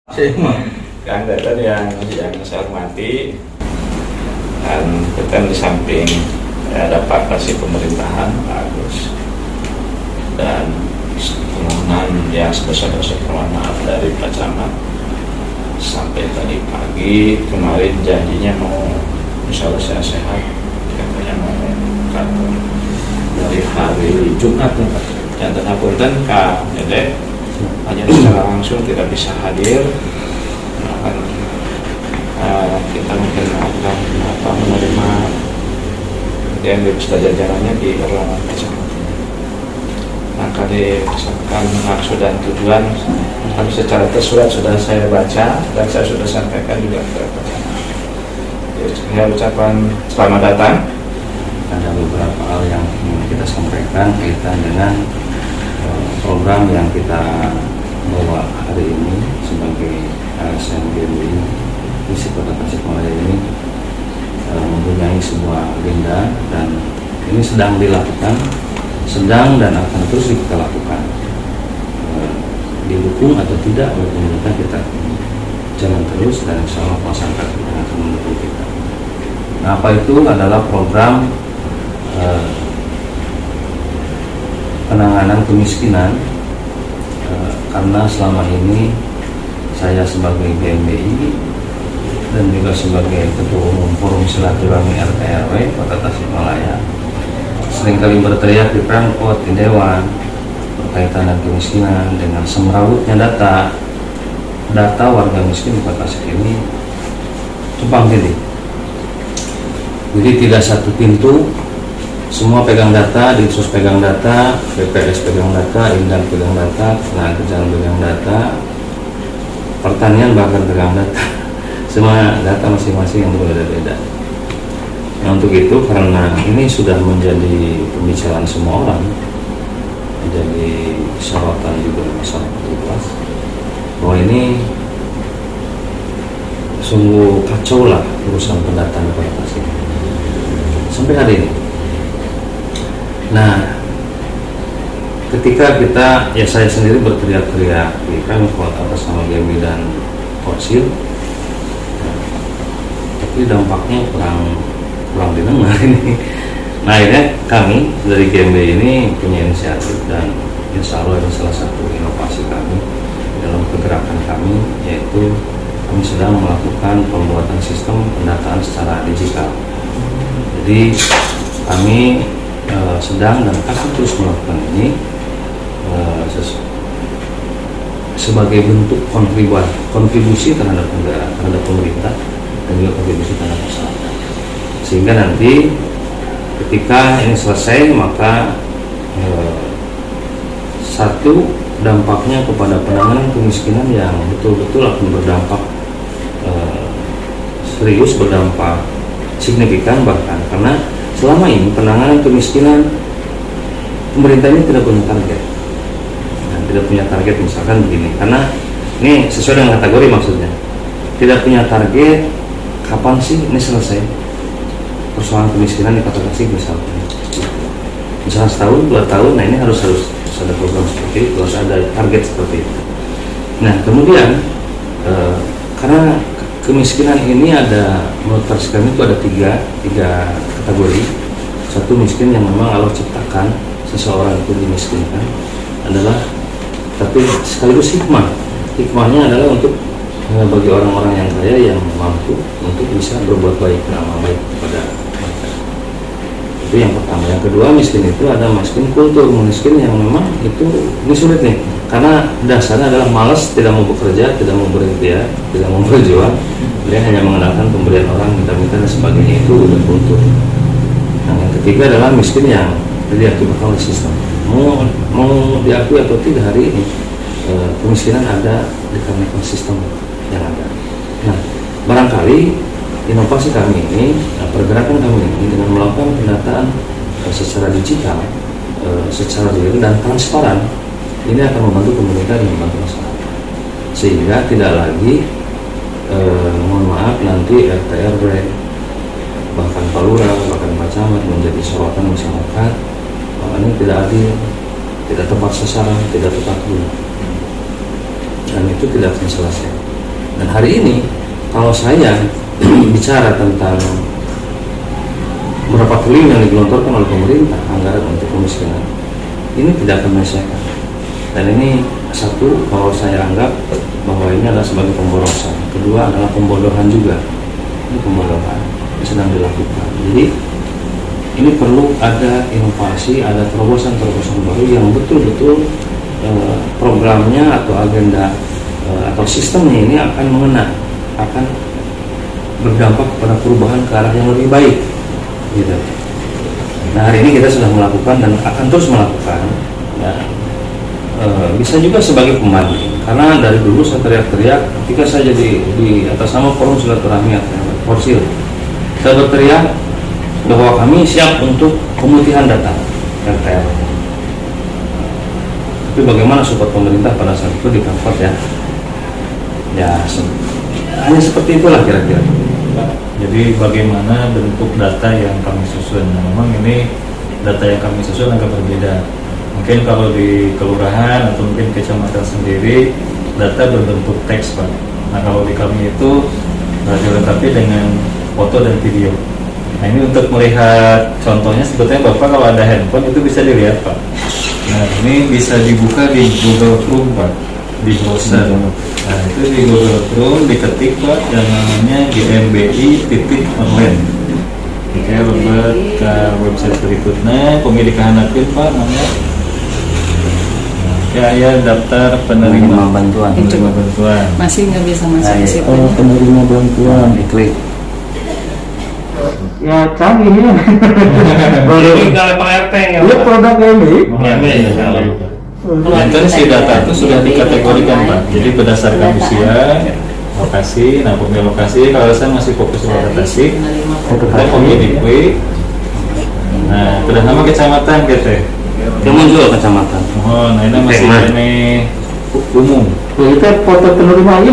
Kang Dadan yang saya hormati, dan kita di samping ada partasi pemerintahan Pak Agus dan permohonan yang sebesar-besar permohonan maaf dari Pak Camat. Sampai tadi pagi kemarin janjinya mau, insya Allah saya sehat, katanya mau kantor dari hari Jumat dan tentukan Kak Dede hanya secara langsung tidak bisa hadir. Kita mungkin akan menerima yang beserta jajarannya di ruangan kecamatan. Maka berdasarkan maksud dan tujuan harus secara tersurat sudah saya baca dan saya sudah sampaikan juga ke kecamatan. Saya ucapkan selamat datang. Ada beberapa hal yang ingin kita sampaikan kaitan dengan program yang kita bawa hari ini sebagai ASN GMBI misi Kota Tasikmalaya ini mempunyai sebuah agenda dan ini sedang dilakukan, dan akan terus kita lakukan, didukung atau tidak oleh pemerintah kita jalan terus, dan insya Allah masyarakat akan mendukung kita. Nah, apa itu adalah program penanganan kemiskinan, karena selama ini saya sebagai GMBI dan juga sebagai Ketua Umum Forum Silaturahmi RT RW Kota Tasikmalaya seringkali berteriak di Pemkot, di Dewan berkaitan dengan kemiskinan, dengan semrawutnya data warga miskin di Kota Tasik ini tumpang tindih. Jadi tidak satu pintu, semua pegang data, Dinsus pegang data, BPS pegang data, Indang pegang data, tenaga kerjaan pegang data, pertanian bahkan pegang data. Semua data masing-masing yang berbeda-beda. Nah, untuk itu karena ini sudah menjadi pembicaraan semua orang, menjadi sorotan juga masyarakat luas, bahwa ini sungguh kacau lah urusan pendataan Kota Tasik sampai hari ini. Nah, ketika saya sendiri berteriak-teriak di Pemkot atas nama GMBI dan Korsil, tapi dampaknya kurang didengar ini. Nah, akhirnya kami dari GMBI ini punya inisiatif, dan insya Allah ini salah satu inovasi kami dalam pergerakan kami, yaitu kami sedang melakukan pembuatan sistem pendataan secara digital. Jadi kami sedang dan akan terus melakukan ini sebagai bentuk kontribusi terhadap negara, terhadap pemerintah, dan juga kontribusi terhadap masyarakat. Sehingga nanti ketika ini selesai, maka satu, dampaknya kepada penanganan kemiskinan yang betul-betul akan berdampak serius, berdampak signifikan bahkan, karena selama ini penanganan kemiskinan pemerintah ini tidak punya target. Nah, tidak punya target misalkan begini, karena ini sesuai dengan kategori maksudnya. Tidak punya target kapan sih ini selesai persoalan kemiskinan di Kota Tasik misalnya setahun, 2 tahun. Nah, ini harus ada program seperti itu, harus ada target seperti itu. Nah, kemudian karena kemiskinan ini ada, menurut versi kami itu ada tiga kategori. Satu, miskin yang memang Allah ciptakan seseorang itu dimiskinkan adalah, tapi sekaligus hikmahnya adalah untuk bagi orang-orang yang kaya yang mampu untuk bisa berbuat baik, beramal baik kepada mereka. Itu yang pertama. Yang kedua, miskin itu ada miskin kultur, miskin yang memang ini sulit nih, karena dasarnya adalah malas, tidak mau bekerja, tidak mau berikhtiar, tidak mau berjuang. Dia hanya mengandalkan pemberian orang, minta-minta dan sebagainya, itu udah kultur. Nah, yang ketiga adalah miskin yang diakibatkan oleh sistem. Mau diakui atau tidak hari ini, kemiskinan ada dikarenakan sistem yang ada. Nah, barangkali inovasi kami ini, pergerakan kami ini dengan melakukan pendataan secara digital, secara real dan transparan, ini akan membantu pemerintah dan membantu masyarakat, sehingga tidak lagi mohon maaf nanti RT RW, bahkan Pak Lurah, bahkan Pak Camat menjadi sorotan masyarakat. Ini tidak adil, tidak tepat sasaran, tidak tepat guna, dan itu tidak akan selesai. Dan hari ini kalau saya bicara tentang berapa triliun yang digelontorkan oleh pemerintah anggaran untuk kemiskinan, ini tidak akan menyelesaikan. Dan ini satu, kalau saya anggap bahwa ini adalah sebagai pemborosan. Kedua adalah pembodohan juga. Ini pembodohan yang sedang dilakukan. Jadi ini perlu ada inovasi, ada terobosan-terobosan baru yang betul-betul programnya atau agenda atau sistemnya ini akan mengena, akan berdampak pada perubahan ke arah yang lebih baik, gitu. Nah, hari ini kita sudah melakukan dan akan terus melakukan. Ya, bisa juga sebagai pembanding, karena dari dulu saya teriak-teriak ketika saya jadi di atas nama Forum Silaturahmi Forsil, saya berteriak bahwa kami siap untuk pemutihan data RTL. Tapi bagaimana support pemerintah pada saat itu di Pemkot ya? Hanya seperti itulah kira-kira. Jadi bagaimana bentuk data yang kami susun? Nah, memang ini data yang kami susun agak berbeda. Mungkin kalau di kelurahan atau mungkin kecamatan sendiri data berbentuk teks, Pak. Nah, kalau di kami itu dilengkapi dengan foto dan video. Nah, ini untuk melihat contohnya, sebetulnya Bapak kalau ada handphone itu bisa dilihat, Pak. Nah, ini bisa dibuka di Google Chrome, Pak, di browser. Nah, itu di Google Chrome diketik, Pak, yang namanya GMBI.online. Oke, Bapak ke website berikutnya, pemilik Hanapin, Pak, namanya. Ya, daftar penerima bantuan. Penerima bantuan. Masih nggak bisa masuk ke situ. Penerima bantuan, diklik. Ya canggih ya. Ini kalau Pak RT ya. Dia produk ini. Nah, itu si data itu sudah dikategorikan, Pak. Jadi berdasarkan usia, lokasi. Nah, pemilih lokasi kalau saya masih fokus pada Tasik, kita pemilih DP. Nah, sudah nama kecamatan gitu. Muncul kecamatan. Oh, nah ini masih ini umum. Kita foto penerima ini.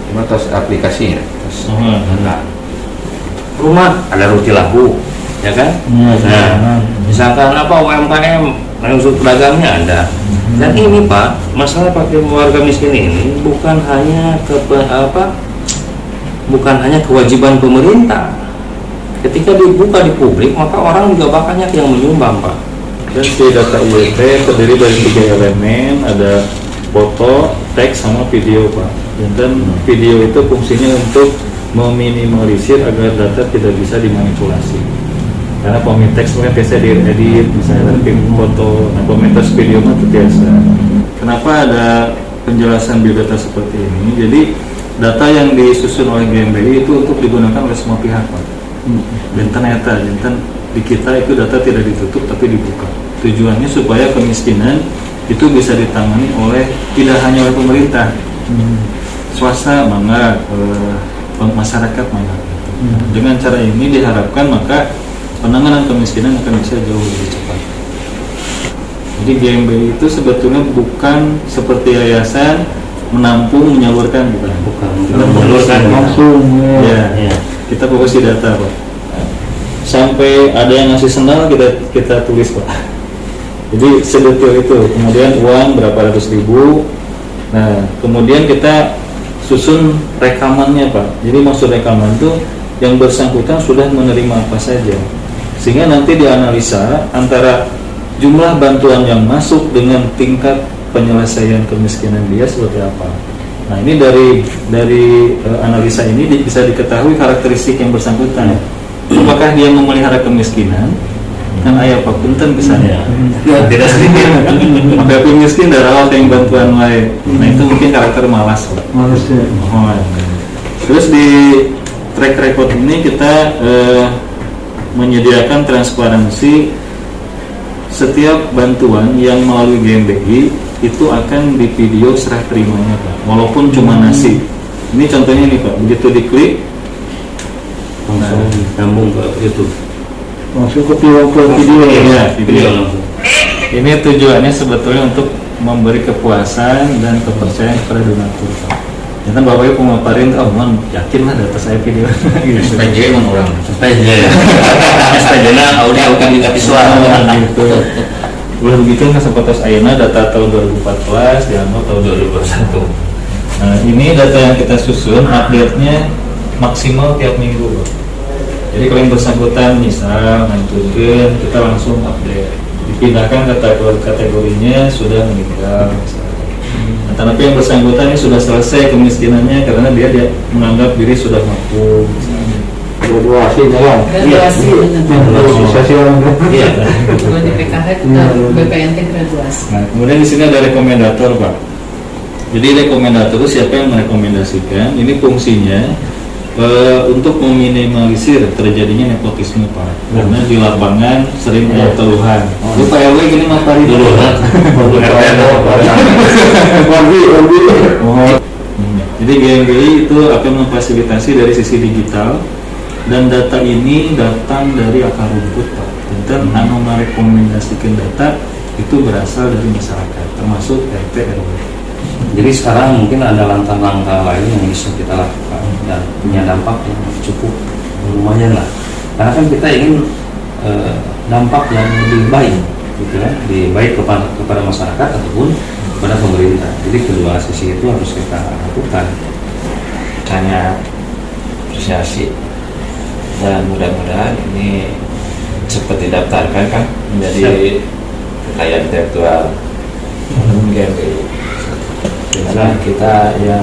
Cuma tos aplikasinya. Nah, rumah ada ruti lahu, ya kan? Nah, misalkan apa UMKM, langsung pedagangnya ada. Dan ini Pak, masalah pakai warga miskin ini bukan hanya bukan hanya kewajiban pemerintah. Ketika dibuka di publik, maka orang juga banyak yang menyumbang, Pak. Dan si data IET terdiri dari 3 elemen, ada foto, teks, sama video, Pak. Dan video itu fungsinya untuk meminimalisir agar data tidak bisa dimanipulasi. Karena pemain teks mungkin biasa diedit, misalnya dari foto, nah pemain teks video itu biasa. Kenapa ada penjelasan biodata seperti ini? Jadi data yang disusun oleh GMBI itu untuk digunakan oleh semua pihak, Pak. Dan ternyata di kita itu data tidak ditutup tapi dibuka. Tujuannya supaya kemiskinan itu bisa ditangani oleh tidak hanya oleh pemerintah, swasta mangga, masyarakat mangga. Dengan cara ini diharapkan maka penanganan kemiskinan akan bisa jauh lebih cepat. Jadi GMBI itu sebetulnya bukan seperti yayasan menampung menyalurkan, bukan. Kita Menyalurkan langsung. Ya. Kita fokus di data, Pak. Sampai ada yang ngasih sendal kita tulis, Pak. Jadi sedetail itu. Kemudian uang berapa ratus ribu. Nah, kemudian kita susun rekamannya, Pak. Jadi maksud rekaman itu yang bersangkutan sudah menerima apa saja, sehingga nanti dianalisa antara jumlah bantuan yang masuk dengan tingkat penyelesaian kemiskinan dia seperti apa. Nah, ini dari analisa ini bisa diketahui karakteristik yang bersangkutan. Apakah dia memelihara kemiskinan? Kan ayah Pak Punten misalnya. Tidak sedikit. Maka miskin darah awal yang bantuan lain. Nah, itu mungkin karakter malas, Pak. Malas ya. Terus di track record ini kita menyediakan transparansi setiap bantuan yang melalui GMBI itu akan di video serah terimanya, Pak, walaupun cuma nasi. Ini contohnya nih, Pak, begitu diklik Langsung nyambung ke YouTube. Langsung ke video. ya, video. Video langsung. Ini tujuannya sebetulnya untuk memberi kepuasan dan kepercayaan kepada donatur, Pak. Ya kan Bapak Ibu pemaparin, oh man, yakin lah data saya video. SPJ emang orang. SPJ. SPJ-nya audio kan visual. Gitu. Ulah begitu kan seperti ayeuna data tahun 2014 di tahun 2021. Nah, ini data yang kita susun update-nya maksimal tiap minggu, Pak. Jadi kalau yang bersangkutan misal ngancurin, kita langsung update. Dipindahkan kategorinya sudah meninggal. Nah, tapi yang bersangkutan ini sudah selesai kemiskinannya karena dia menganggap diri sudah mampu. Graduasi jalan. Graduasi, benar. Graduasi orang. Iya. Kalau di PKH kita BPNT graduasi. Nah, kemudian di sini ada rekomendator, Pak. Jadi rekomendator itu siapa yang merekomendasikan? Ini fungsinya untuk meminimalisir terjadinya nepotisme, Pak. Karena di lapangan sering ada keluhan. Lu Pak RW gini Mas Pari dulu. Jadi GMBI itu akan memfasilitasi dari sisi digital dan data ini datang dari akar rumput, Pak. Dan anu merekomendasikan data itu berasal dari masyarakat, termasuk RT RW. Jadi sekarang mungkin ada langkah-langkah lain yang bisa kita lakukan dan punya dampak yang cukup lumayan lah. Karena kan kita ingin dampak yang lebih baik, gitu kan, lebih baik kepada masyarakat ataupun kepada pemerintah. Jadi kedua sisi itu harus kita lakukan. Hanya apresiasi dan mudah-mudahan ini cepat didaftarkan kan menjadi kekayaan intelektual GMBI. Karena kita ya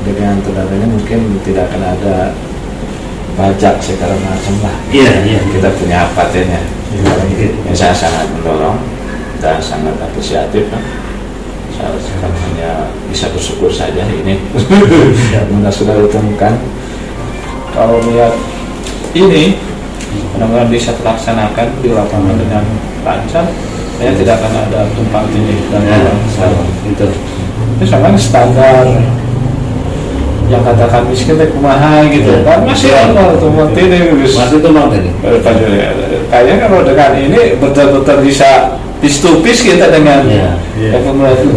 dengan terdaftarnya mungkin tidak akan ada pajak segala macam lah. Iya. Kita punya patennya. Yang saya sangat mendorong dan sangat apresiatif kan. Saya hanya bisa bersyukur saja ini sudah ditemukan. Kalau lihat ini mudah-mudahan bisa terlaksanakan di lapangan dengan lancar. Saya tidak akan ada tumpang tindih dan Itu. itu sama standar yang katakan miskin teh kumaha gitu kan masih ada tumpang tindih Masih tumpang tadi. kayaknya kalau dengan ini betul-betul bisa distupis kita dengan rekomendasi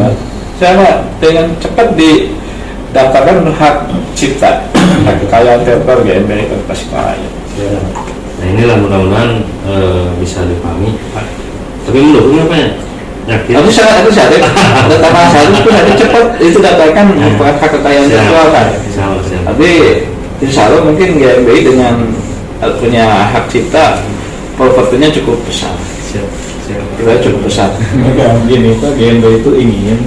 sama dengan cepat didaftarkan hak cipta hak kekayaan intelektual GMBI Tasikmalaya. Nah inilah mudah-mudahan bisa dipahami, Pak. Tapi mendukungnya apa ya? Yakin? Aku sangat apresiatif. Data masalah itu hari cepat itu dapatkan hak kekayaan intelektual kan. Tapi insya Allah mungkin GMBI dengan punya hak cipta propertinya cukup besar. Kita cukup besar. Gini Pak, GMBI itu ingin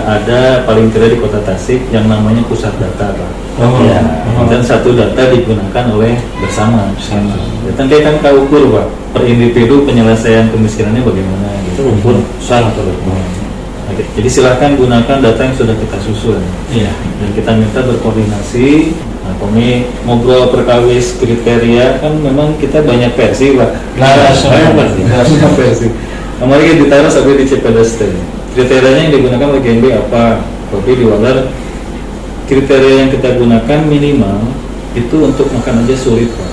ada paling tidak di Kota Tasik yang namanya pusat data, Pak. Dan satu data digunakan oleh bersama. Dan dia kan ukur, Pak, per individu penyelesaian kemiskinannya bagaimana gitu. Rumpun sangat Jadi silahkan gunakan data yang sudah kita susun. Dan kita minta berkoordinasi. Nah, kami ngobrol perkawis kriteria kan memang kita banyak versi, Pak. Banyak versi. Kemarin kita ditaruh sampai di CPDST. Kriterianya yang digunakan oleh GMBI apa? Tapi di Waler kriteria yang kita gunakan minimal itu untuk makan aja sulit, Pak.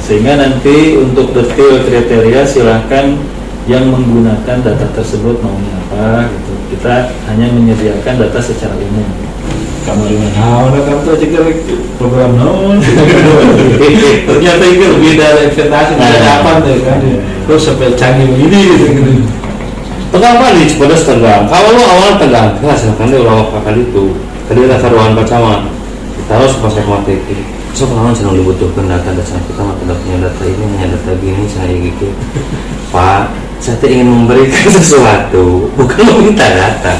Sehingga nanti untuk detail kriteria silahkan yang menggunakan data tersebut maunya apa gitu. Kita hanya menyediakan data secara umum. Kamu dimana? Kamu tuh aja program non. Ternyata itu lebih dari investasi apa tuh kan? Terus sampai canggih begini gitu. Tegang apa nih? Pada tegang. Kalau lo awal tegang, silahkan deh ulang kali itu. Tadi ada karuan pacaman. Kita harus pas ekonomi. So kalau sedang dibutuhkan data kita tidak punya data ini, hanya data gini saya gitu. Pak, saya ingin memberikan sesuatu, bukan meminta data,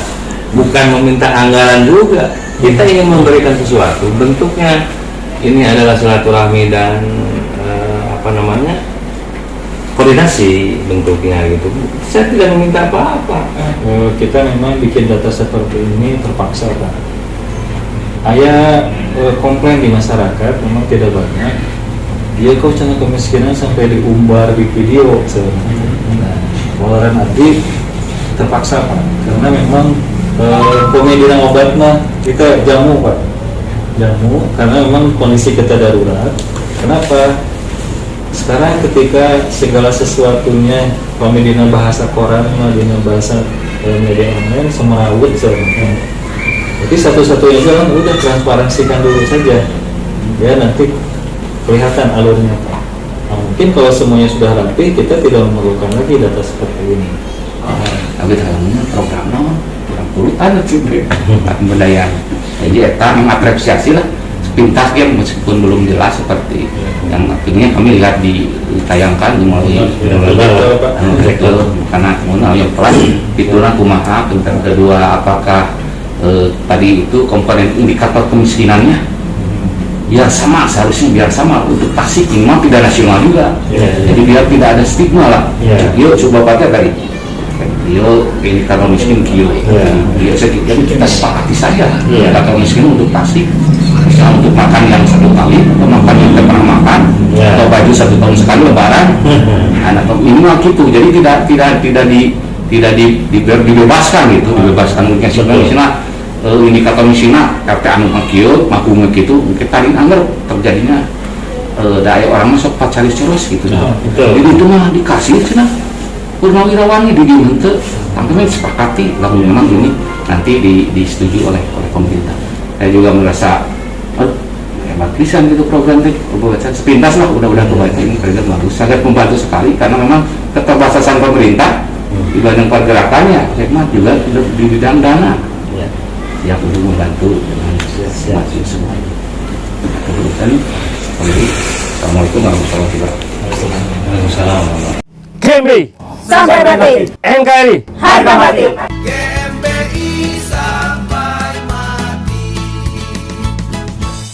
bukan meminta anggaran juga. Kita ingin memberikan sesuatu. Bentuknya ini adalah silaturahmi dan koordinasi bentuknya gitu. Saya tidak meminta apa-apa. Kita memang bikin data seperti ini terpaksa, Pak. Komplain di masyarakat memang tidak banyak. Dia kok cina kemiskinan sampai diumbar di video. Nah, Walaran Abdi terpaksa, Pak, karena memang pemedian obatnya kita jamu, Pak. Jamu karena memang kondisi kita darurat. Kenapa? Sekarang ketika segala sesuatunya pemedian bahasa koran, pemedian bahasa media online semerawut sebenarnya. Jadi satu-satunya jalan udah transparansikan dulu saja, ya nanti kelihatan alurnya, Pak. Nah, mungkin kalau semuanya sudah rapi, kita tidak memerlukan lagi data seperti ini. tapi dalamnya program non kurang urutan itu pemberdayaan. Jadi kita mengapresiasi lah sepintas game meskipun belum jelas seperti yang akhirnya kami lihat ditayangkan melalui karena yang kelas itulah kumaha. Tentang kedua, apakah tadi itu komponen indikator kemiskinannya biar sama, seharusnya biar sama untuk Tasik minimal tidak nasional juga. Jadi biar tidak ada stigma lah. Yuk coba baca tadi yo indikator miskin kio. Jadi kita sepakati saja indikator miskin untuk Tasik, misalnya untuk makan yang 1 kali atau makan yang tidak pernah makan, atau baju 1 tahun sekali lebaran, atau minimal gitu. Jadi tidak dibebaskan gitu, dibebaskan misalnya indikator misalnya RT anu makio makunge gitu, mungkin tadi anggar terjadinya daya orang masuk pacaris ceros gitu. Jadi itu mah dikasih cina purnawirawan di dimente, tampaknya sepakati lalu memang ini nanti disetujui oleh pemerintah. Saya juga merasa hebat pisan gitu program teh, sepintas lah udah kebaca ini kerja bagus, sangat membantu sekali karena memang keterbatasan pemerintah dibanding pergerakannya, hemat juga di bidang dana yang untuk membantu dengan semua. Kemudian, assalamualaikum warahmatullahi wabarakatuh. Waalaikumsalam. KMB sampai mati, NKRI harga mati. Yeah.